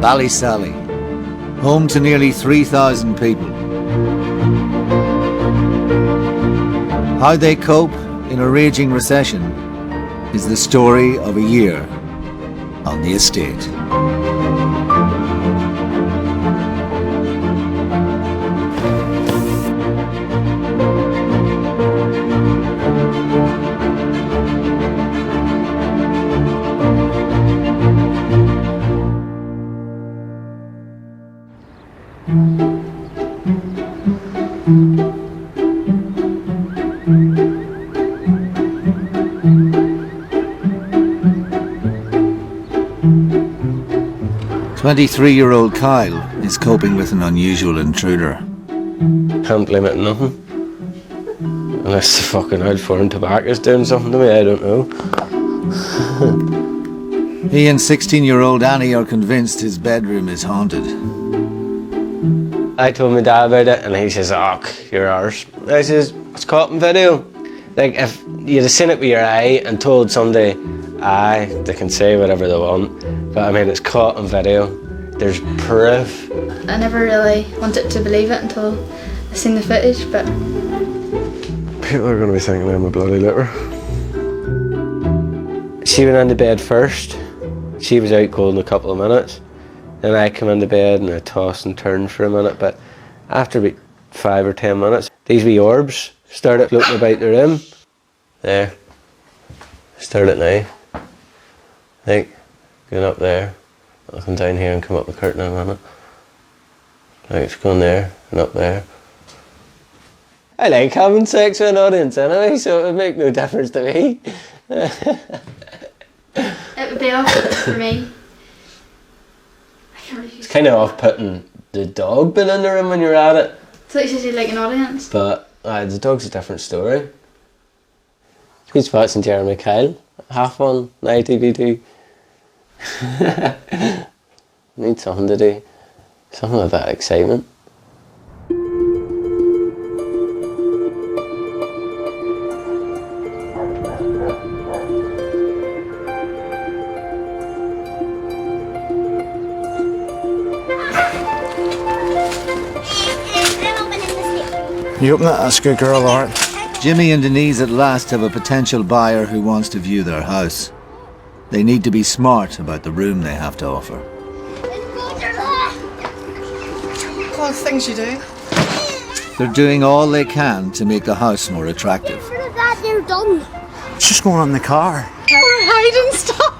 Ballysally, home to nearly 3,000 people. How they cope in a raging recession is the story of a year on the estate. "23-year-old Kyle is coping with an unusual intruder. Can't blame it on nothing. Unless the fucking old foreign tobacco's doing something to me, I don't know. He and 16-year-old Annie are convinced his bedroom is haunted. I told my dad about it and he says, "Oh, you're ours." I says, "It's caught in video." Like, if you'd have seen it with your eye and told somebody, aye, they can say whatever they want, but I mean, it's caught on video. There's proof. I never really wanted to believe it until I seen the footage, but... People are going to be thinking I'm a bloody litter. She went into bed first. She was out cold in a couple of minutes. Then I come into bed and I tossed and turned for a minute, but after about 5 or 10 minutes, these wee orbs started floating about the room. There. Started now. Like, going up there. I'll come down here and come up the curtain in a minute. Like, it's going there and up there. I like having sex with an audience anyway, so it would make no difference to me. It would be awkward for me. It's kind of off-putting the dog being in the room when you're at it. So you said you like an audience? But the dog's a different story. Who's watching Jeremy Kyle? Half one, now TV2. Need something to do. Something with that excitement. You open it, that's a good girl, alright. Jimmy and Denise at last have a potential buyer who wants to view their house. They need to be smart about the room they have to offer. What things you do? They're doing all they can to make the house more attractive. They're done. It's just going on in the car. We're hiding stuff.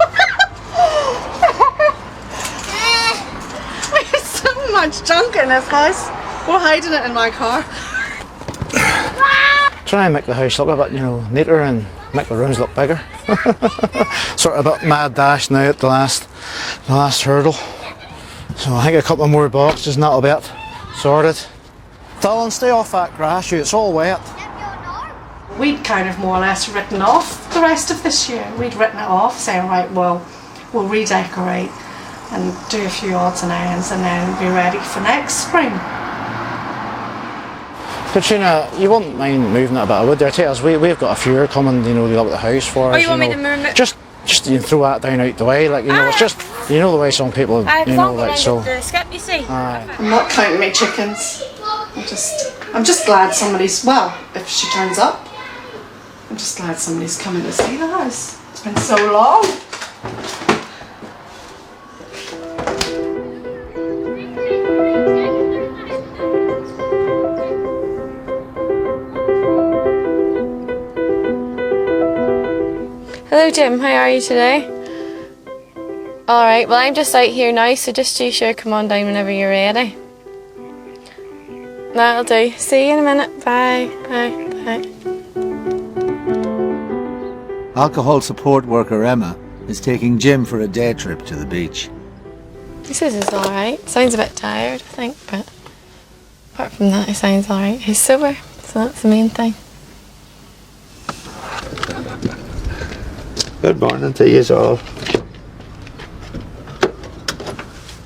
There's so much junk in this house. We're hiding it in my car. Try and make the house look a bit, neater and make the rooms look bigger. Sort of a bit mad dash now at the last hurdle. So I think a couple more boxes and that'll be it. Sorted. Dylan, stay off that grass, it's all wet. We'd kind of more or less written off the rest of this year. We'd written it off, saying, right, well, we'll redecorate and do a few odds and ends and then be ready for next spring. Katrina, you wouldn't mind moving it a bit, would you? We've got a few coming, they look at the house for us. Oh, you want me to move it? Just throw that down out the way, it's just, the way some people, so. The skip, you see. I'm not counting my chickens. I'm just glad somebody's, well, if she turns up, I'm just glad somebody's coming to see the house. It's been so long. Hello Jim, how are you today? Alright, well I'm just out here now, so just you sure come on down whenever you're ready. That'll do. See you in a minute. Bye. Bye. Bye. Alcohol support worker Emma is taking Jim for a day trip to the beach. He says he's alright. Sounds a bit tired, I think, but apart from that, he sounds alright. He's sober, so that's the main thing. Good morning to you all.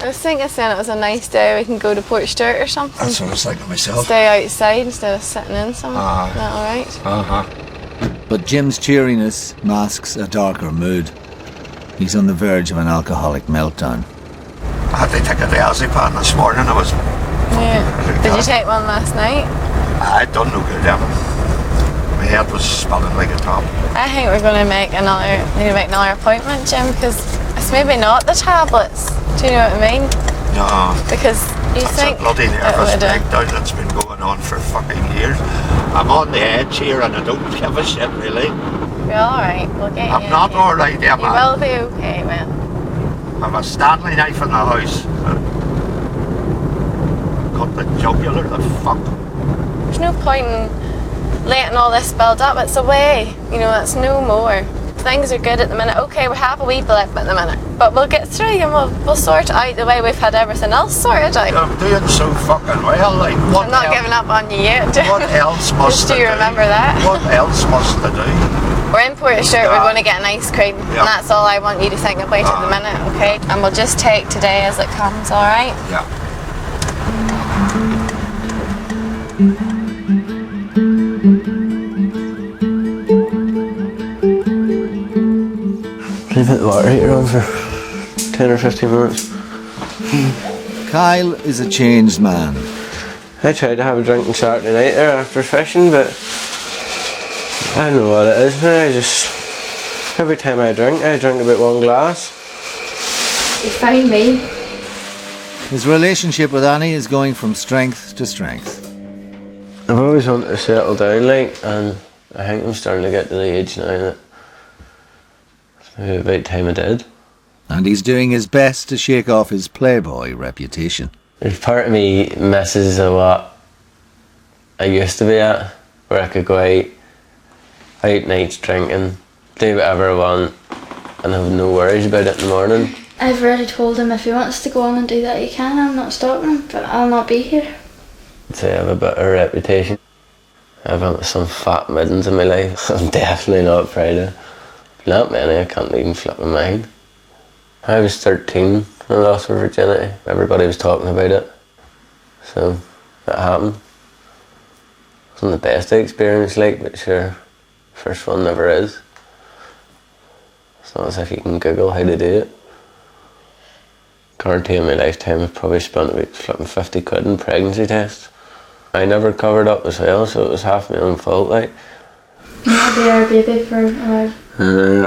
I was thinking saying it was a nice day, we can go to Port Stewart or something. That's what I was thinking myself. Stay outside instead of sitting in somewhere. Is that alright? But Jim's cheeriness masks a darker mood. He's on the verge of an alcoholic meltdown. I had to take a diazepam this morning. I was. Yeah. Did you take one last night? I don't know good, Emma. My head was spinning like a top. I think we're going to need to make another appointment, Jim, because it's maybe not the tablets. Do you know what I mean? No. Because you That's think a bloody nervous it would, breakdown that's been going on for fucking years. I'm on the edge here and I don't give a shit really. You're alright, we'll get you. I'm not alright, You Emma. will be okay, man. I've a Stanley knife in the house. Cut the jugular, the fuck. There's no point in letting all this build up. It's away. You know, it's no more. Things are good at the minute. Okay, we have a wee blip at the minute, but we'll get through and we'll sort it out the way we've had everything else sorted out. I'm doing so fucking well. Like, what I'm not else, giving up on you yet. what else must Do I you do? remember that? What else must I do? We're in Portshire, we're going to get an ice cream, and that's all I want you to think about at the minute, okay? And we'll just take today as it comes, alright? Yeah. Leave it the water heater on for 10 or 15 minutes. Kyle is a changed man. I tried to have a drink on Saturday night there after fishing, but I don't know what it is now. I just, every time I drink about one glass. You find me. His relationship with Annie is going from strength to strength. I've always wanted to settle down, like, and I think I'm starting to get to the age now that it's maybe about time I did. And he's doing his best to shake off his playboy reputation. There's part of me misses what I used to be at, where I could go out nights drinking, do whatever I want, and have no worries about it in the morning. I've already told him if he wants to go on and do that, he can. I'm not stopping him, but I'll not be here. I'd say I have a bit of a reputation. I've had some fat middens in my life. I'm definitely not proud of. Not many, I can't even flip my mind. I was 13 when I lost my virginity. Everybody was talking about it. So, it happened. It wasn't the best experience, like, but sure, first one never is. It's not as if you can Google how to do it. Guarantee in my lifetime I've probably spent about flipping 50 quid in pregnancy tests. I never covered up as well, so it was half my own fault, like. I'll be our baby for a while.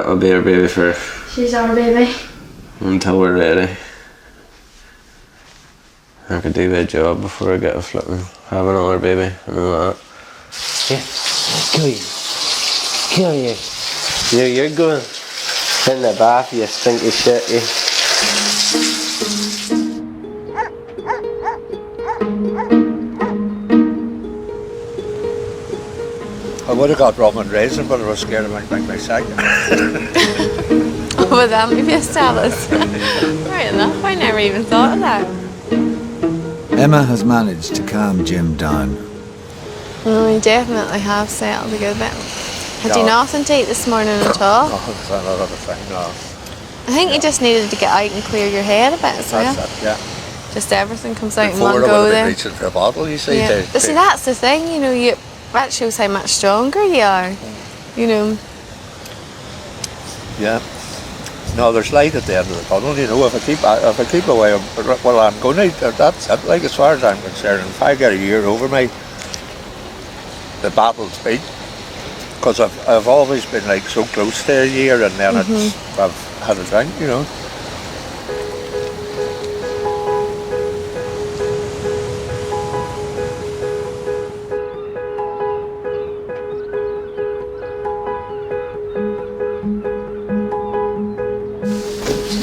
I'll be our baby for... She's our baby. Until we're ready. I could do my job before I get a flipping have another baby. I know that. Yeah, kill you. Kill you. You're going in the bath, you stinky shit, you. I would have got rum and raisin, but I was scared I might make my sack. Oh, with amphibious tablets. Right enough, I never even thought of that. Emma has managed to calm Jim down. Well, we definitely have settled a good bit. Had you nothing to eat this morning at all? Oh, it's another thing, no. I think you just needed to get out and clear your head a bit as well. That's it, yeah. Just everything comes out Before in one I go would have there. been reaching for a bottle, you see. Yeah. But see, that's the thing, you know, that shows how much stronger you are, you know. Yeah. No, there's light at the end of the tunnel, you know. If I keep away, well, I'm going to, that's it, like, as far as I'm concerned. If I get a year over me, the battle's beat. Because I've always been, like, so close to a year, and then I've had a drink, you know.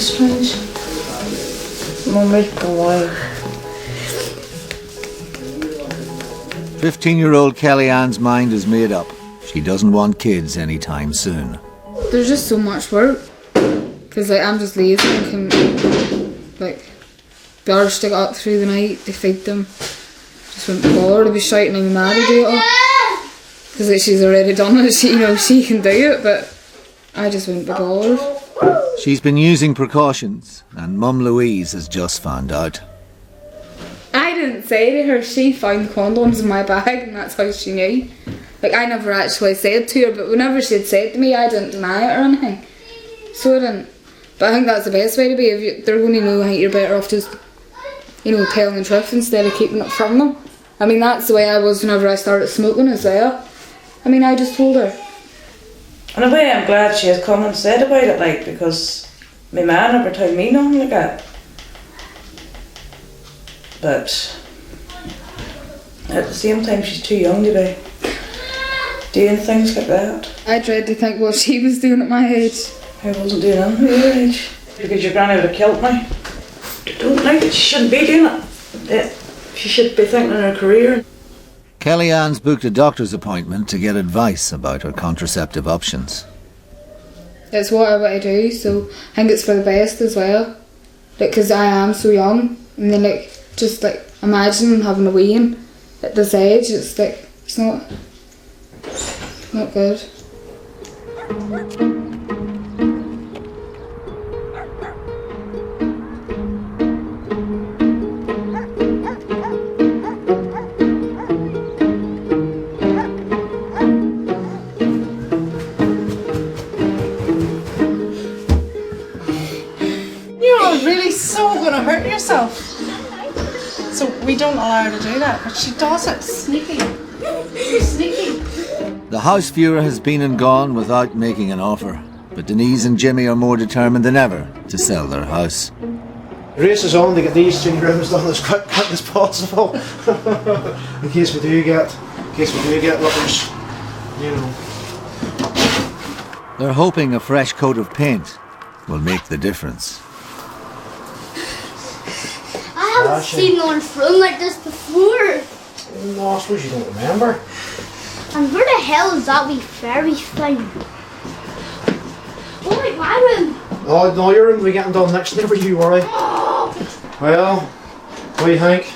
Strange. Mummy, go away. 15-year-old Kellyanne's mind is made up. She doesn't want kids anytime soon. There's just so much work. Because like, I'm just lazy and can, like, the others stick up through the night, they feed them. Just wouldn't be bothered to be shouting at my mad to do it all. Because like, she's already done it, she can do it, but I just wouldn't be bothered. She's been using precautions, and Mum Louise has just found out. I didn't say to her, she found condoms in my bag and that's how she knew. Like, I never actually said to her, but whenever she had said to me, I didn't deny it or anything. So I didn't. But I think that's the best way to be. If they're going to know, I think you're better off just, you know, telling the truth instead of keeping it from them. I mean, that's the way I was whenever I started smoking as well. I mean, I just told her. In a way, I'm glad she has come and said about it, like, because my man never told me nothing like that. But at the same time, she's too young to be doing things like that. I tried to think what she was doing at my age. I wasn't doing anything at your age. Because your granny would have killed me. I don't think she shouldn't be doing it. She should be thinking of her career. Kellyanne's booked a doctor's appointment to get advice about her contraceptive options. It's what I want to do, so I think it's for the best as well. Like, because I am so young, and then like, just like, imagine having a wean at this age, it's like, it's not good. So going to hurt yourself. So we don't allow her to do that, but she does it. Sneaky. Sneaky. The house viewer has been and gone without making an offer, but Denise and Jimmy are more determined than ever to sell their house. The race is on to get these 3 rooms done as quick as possible. in case we do get lovers, you know. They're hoping a fresh coat of paint will make the difference. I haven't seen no one flown like this before. No, I suppose you don't remember. And where the hell is that wee fairy thing? Oh, like my room. Oh, no, your room will be getting done next, never you worry. Well, what do you think?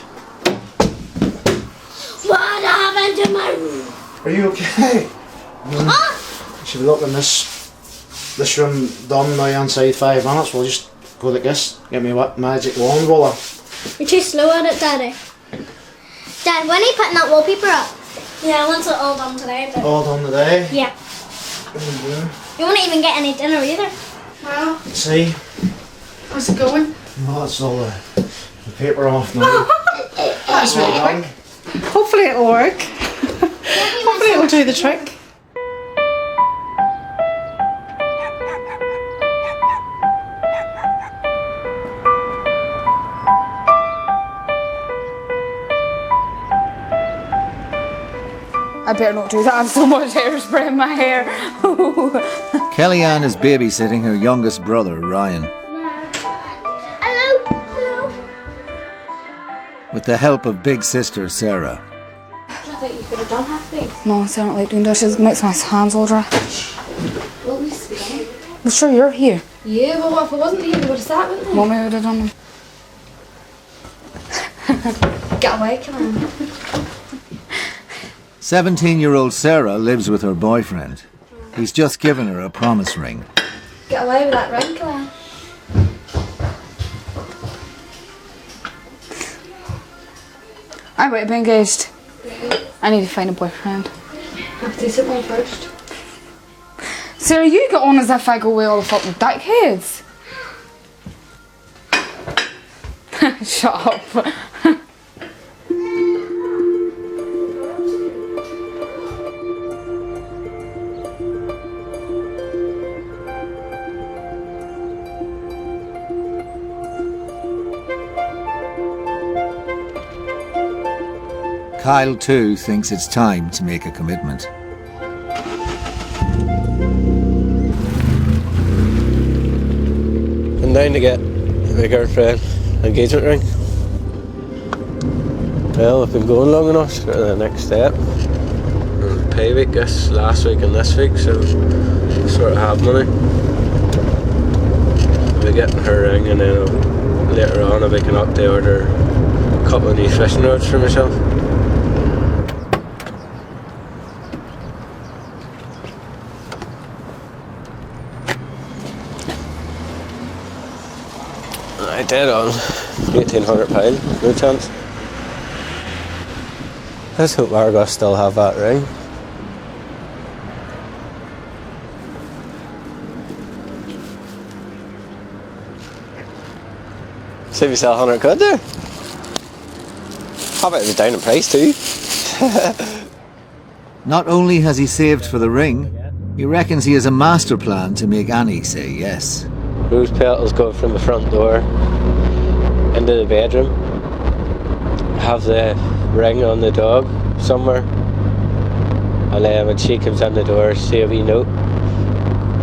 What happened to my room? Are you okay? You should be looking this room done now inside 5 minutes. We'll just go like this. Get me a magic wand, voila. You're too slow at it, Daddy. Dad, when are you putting that wallpaper up? Yeah, I want it all done today. But All done today? yeah. You won't even get any dinner either. Well, See? how's it going? Well, that's all the paper off now. That's really quick. Hopefully it'll work. Hopefully it'll do the trick. I better not do that. I have so much hairspray in my hair. Kellyanne is babysitting her youngest brother, Ryan. Hello. Hello. With the help of big sister, Sarah. I thought you could have done half these. No, I don't like doing dishes. It makes my hands all dry. Well, we should be done. Well, sure, you're here. Yeah, but what if it wasn't here? We would have sat, wouldn't we? Mummy would have done them. Get away, come on. 17-year-old Sarah lives with her boyfriend. He's just given her a promise ring. Get away with that ring, Coleraine. I want to be engaged. I need to find a boyfriend. I have to do something first. Sarah, you get on as if I go with all the fucking dickheads. Shut up. Kyle too thinks it's time to make a commitment. I'm down to get my girlfriend engagement ring. Well, I've been going long enough to go to the next step. Pay week this last week and this week, so I sort of have money. I'll be getting her ring, and then later on I'll be going up to order a couple of new fishing rods for myself. I did on £1,800, no chance. Let's hope Argos still have that ring. Save yourself 100 quid there. How about it was down in price too? Not only has he saved for the ring, he reckons he has a master plan to make Annie say yes. Rose petals go from the front door into the bedroom. Have the ring on the dog somewhere. And then when she comes in the door, say a wee note.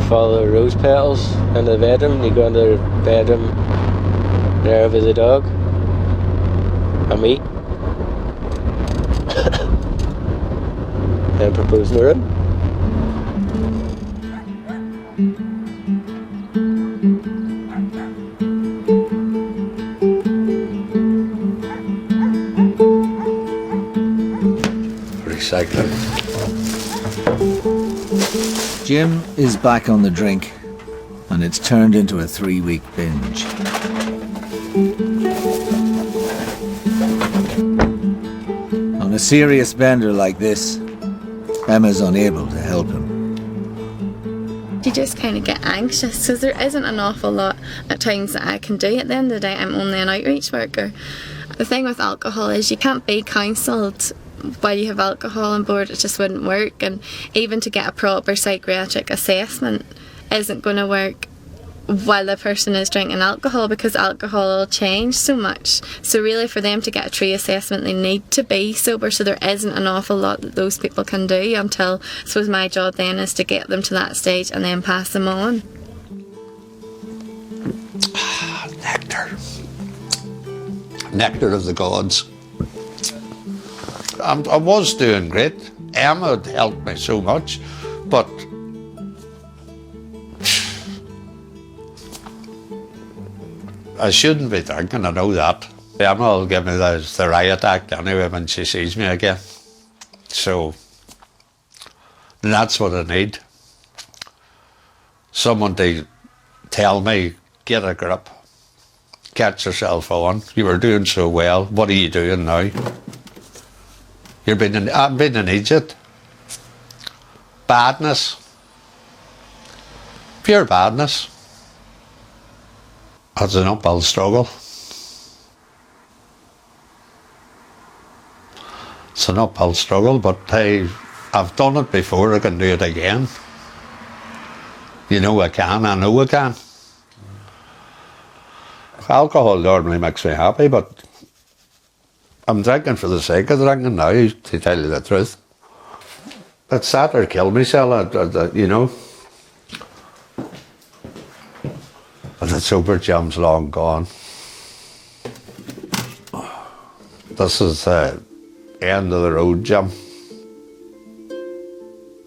Follow the rose petals into the bedroom. You go into the bedroom there with the dog and me. Then propose in the room. Recycling. Jim is back on the drink, and it's turned into a 3-week binge. On a serious bender like this, Emma's unable to help him. You just kind of get anxious because there isn't an awful lot at times that I can do. At the end of the day, I'm only an outreach worker. The thing with alcohol is you can't be counselled while you have alcohol on board. It just wouldn't work, and even to get a proper psychiatric assessment isn't going to work while the person is drinking alcohol, because alcohol will change so much. So really for them to get a true assessment, they need to be sober, so there isn't an awful lot that those people can do until, I suppose my job then is to get them to that stage and then pass them on. Nectar. Nectar of the gods. I was doing great. Emma had helped me so much, but I shouldn't be drinking, I know that. Emma will give me the riot act anyway when she sees me again. So that's what I need. Someone to tell me, get a grip, catch yourself on. You were doing so well, what are you doing now? I've been in Egypt. Badness. Pure badness. That's an uphill struggle. It's an uphill struggle, but hey, I've done it before, I can do it again. You know I can, I know I can. Alcohol normally makes me happy, but I'm drinking for the sake of drinking now, to tell you the truth. It's that or kill myself, you know. But the sober jam's long gone. This is the end of the road, Jim.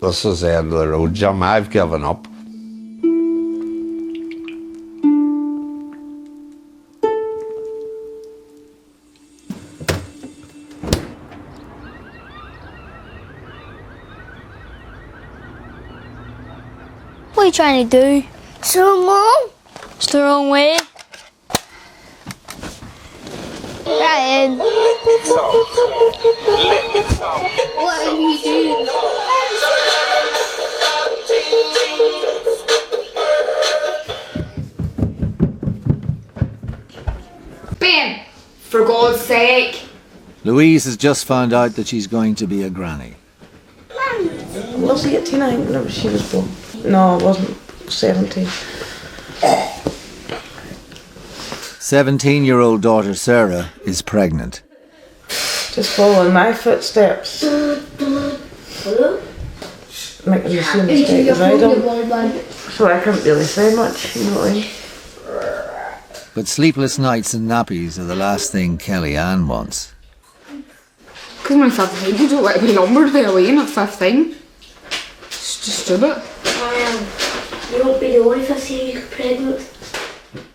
This is the end of the road, Jim. I've given up. What are you trying to do? So, Mom? It's the wrong way. Ryan. What are you doing? Ben! For God's sake! Louise has just found out that she's going to be a granny. Was he 89? No, she was born. No, it wasn't 17. 17-year-old daughter Sarah is pregnant. Just following my footsteps. Making the same mistake as I done. So I can't really say much, you know what I mean? But sleepless nights and nappies are the last thing Kelly Ann wants. Because my 15, you don't want to be lumbered by away at 15. It's just stupid. You won't be the only if I see you pregnant.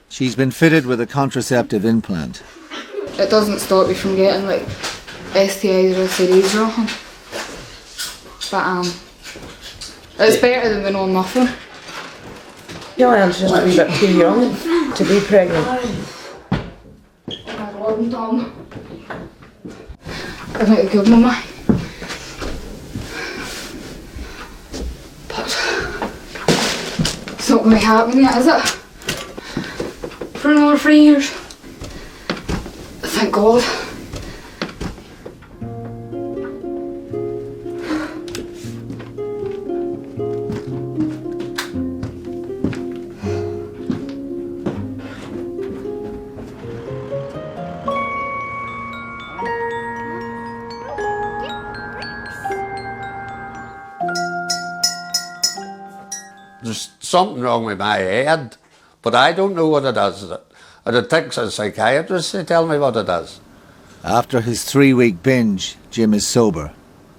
She's been fitted with a contraceptive implant. It doesn't stop you from getting like STIs or STDs or anything. But it's better than knowing nothing. Joanne's just a wee bit too young to be pregnant. I wasn't done. I think a good mama. But it's not going to happen yet, is it? For another 3 years. thank God. There's something wrong with my head, but I don't know what it is. And it takes a psychiatrist to tell me what it is. After his 3-week binge, Jim is sober,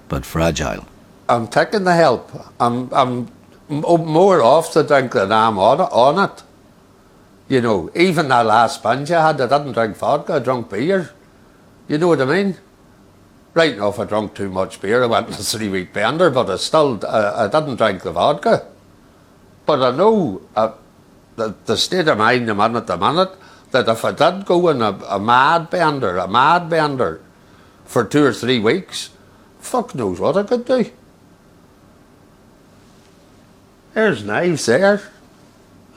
but fragile. I'm taking the help. I'm more off the drink than I'm on it. You know, even that last binge I had, I didn't drink vodka, I drank beer. You know what I mean? Right enough, I drank too much beer. I went on a 3-week bender, but I didn't drink the vodka. But I know the state of mind I'm in at the minute, that if I did go in a mad bender for 2 or 3 weeks, fuck knows what I could do. There's knives there.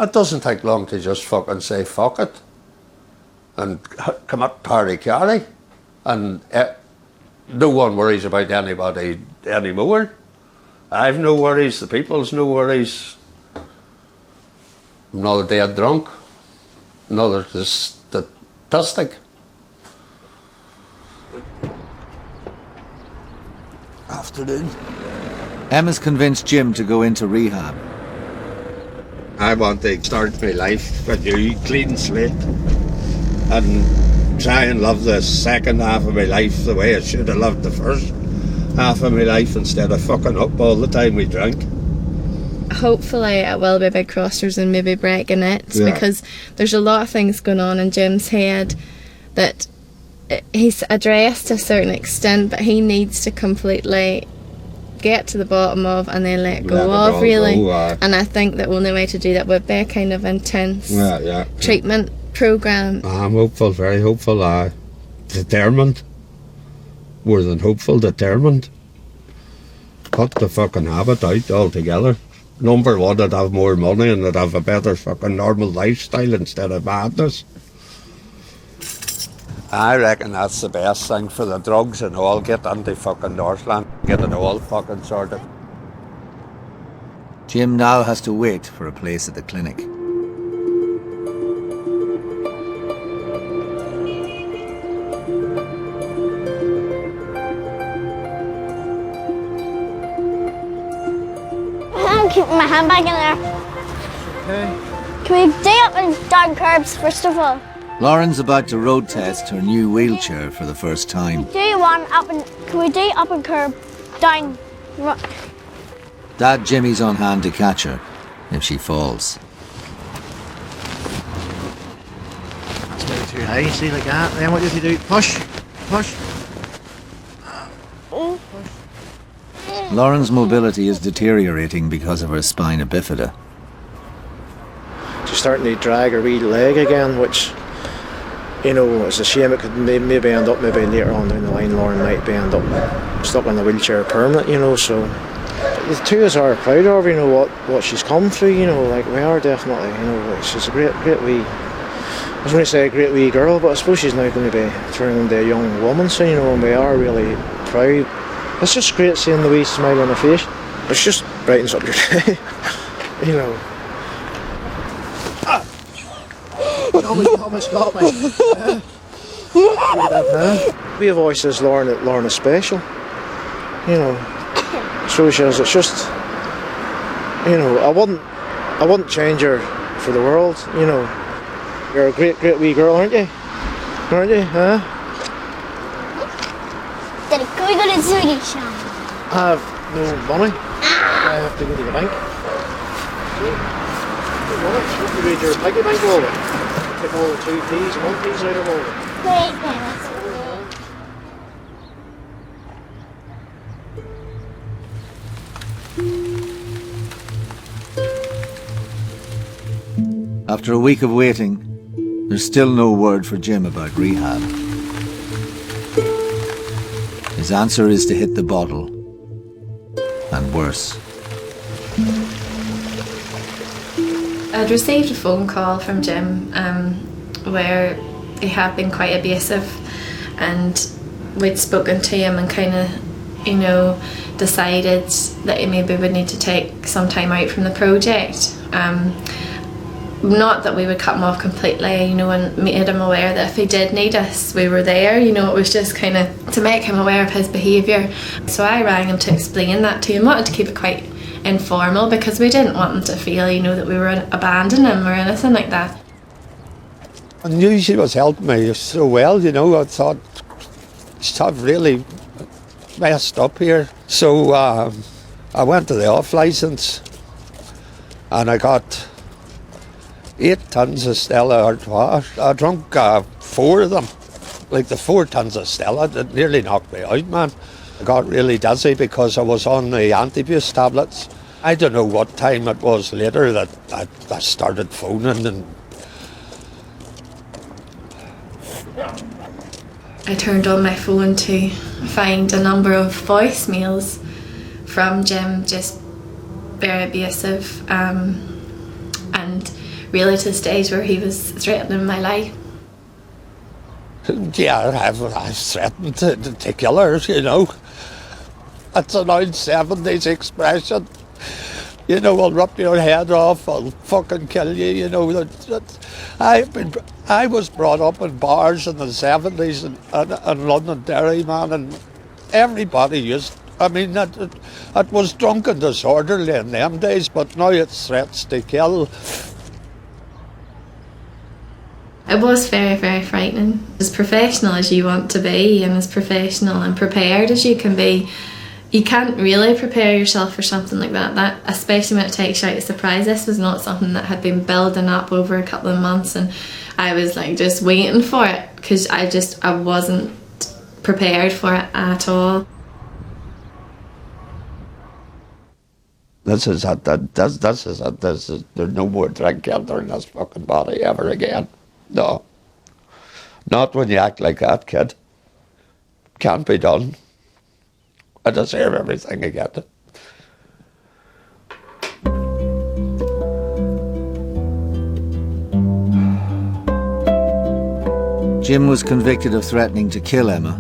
It doesn't take long to just fucking say fuck it and come up party-carry, and no one worries about anybody anymore. I've no worries, the people's no worries. Another dead drunk, another statistic. Afternoon. Emma's convinced Jim to go into rehab. I want to start my life with you, clean slate, and try and love the second half of my life the way I should have loved the first half of my life, instead of fucking up all the time we drank. Hopefully it will be big crossers and maybe breaking it, because there's a lot of things going on in Jim's head that he's addressed to a certain extent, but he needs to completely get to the bottom of and then let go of, really. And I think the only way to do that would be a kind of intense treatment programme. I'm hopeful, very hopeful, determined. More than hopeful, determined. Cut the fucking habit out altogether. Number one, I'd have more money and I'd have a better fucking normal lifestyle instead of madness. I reckon that's the best thing for the drugs and all. Get into fucking Northland, get it all fucking sorted. Jim now has to wait for a place at the clinic. I'm keeping my handbag in there. Okay. Can we do up and down curbs first of all? Lauren's about to road test her new wheelchair for the first time. Can we do up and curb, down? Dad Jimmy's on hand to catch her if she falls. That's maybe too high, see, like that. Then what do you do? Push, push. Lauren's mobility is deteriorating because of her spina bifida. She's starting to drag her wee leg again, which, you know, it's a shame. It could maybe end up, maybe later on down the line, Lauren might end up stuck in the wheelchair permanent, you know, so. The two of us are proud of her, you know, what she's come through, you know, like we are definitely, you know, she's a great wee, I was going to say a great wee girl, but I suppose she's now going to be turning into a young woman, so, you know, and we are really proud. It's just great seeing the wee smile on her face. It just brightens up your day, you know. Almost got me. We have always says Lauren is special, you know. So she is. It's just, you know, I wouldn't change her for the world, you know. You're a great wee girl, aren't you? Aren't you, huh? Daddy, can we go to the sweetie shop? I have no money. I have to go to the bank. You read your piggy bank wallet. Take all the 2 P's and 1 P's out of all. Wait, that's After a week of waiting, there's still no word for Jim about rehab. His answer is to hit the bottle, and worse. I'd received a phone call from Jim where he had been quite abusive, and we'd spoken to him and kind of, you know, decided that he maybe would need to take some time out from the project. Not that we would cut him off completely, you know, and made him aware that if he did need us, we were there, you know. It was just kind of to make him aware of his behaviour. So I rang him to explain that to him. Wanted to keep it quite informal because we didn't want him to feel, you know, that we were abandoning him or anything like that. I knew she was helping me so well, you know. I thought she's really messed up here. So I went to the off licence and I got 8 tons of Stella Artois. I drunk 4 of them. Like the 4 tons of Stella, it nearly knocked me out, man. I got really dizzy because I was on the anti-abuse tablets. I don't know what time it was later that I started phoning, and I turned on my phone to find a number of voicemails from Jim, just very abusive, and really to the stage where he was threatening my life. yeah, I've threatened to kill her, you know. That's an old 70s expression. You know, I'll rip your head off, I'll fucking kill you, you know. I was brought up in bars in the 70s in Londonderry, man, and everybody used, I mean, it was drunk and disorderly in them days, but now it's threats to kill. It was very, very frightening. As professional as you want to be and as professional and prepared as you can be, you can't really prepare yourself for something like that, especially when it takes you out of surprise. This was not something that had been building up over a couple of months, and I was like just waiting for it because I wasn't prepared for it at all. This is it. There's no more drink entering this fucking body ever again. No. Not when you act like that, kid. Can't be done. I deserve everything I get. Jim was convicted of threatening to kill Emma.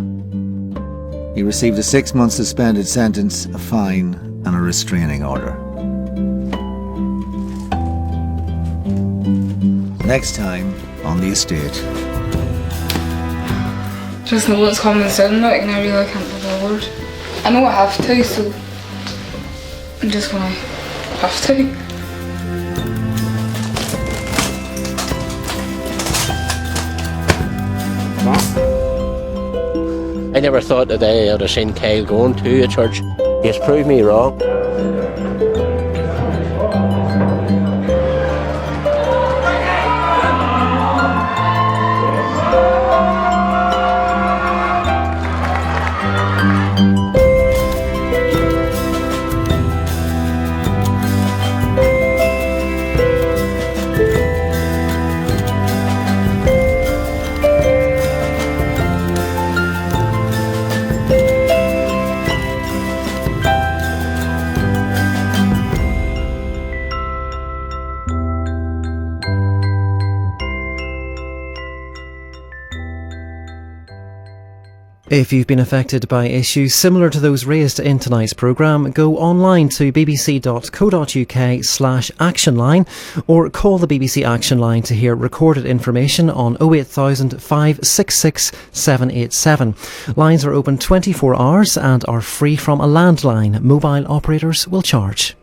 He received a 6-month suspended sentence, a fine, and a restraining order. Next time on The Estate. Just know what's coming soon, like, and I really can't be bothered. I know I have to, so I'm just gonna have to. I never thought today I would have seen Kyle going to a church. He's proved me wrong. If you've been affected by issues similar to those raised in tonight's programme, go online to bbc.co.uk/action line or call the BBC Action Line to hear recorded information on 08000 566 787. Lines are open 24 hours and are free from a landline. Mobile operators will charge.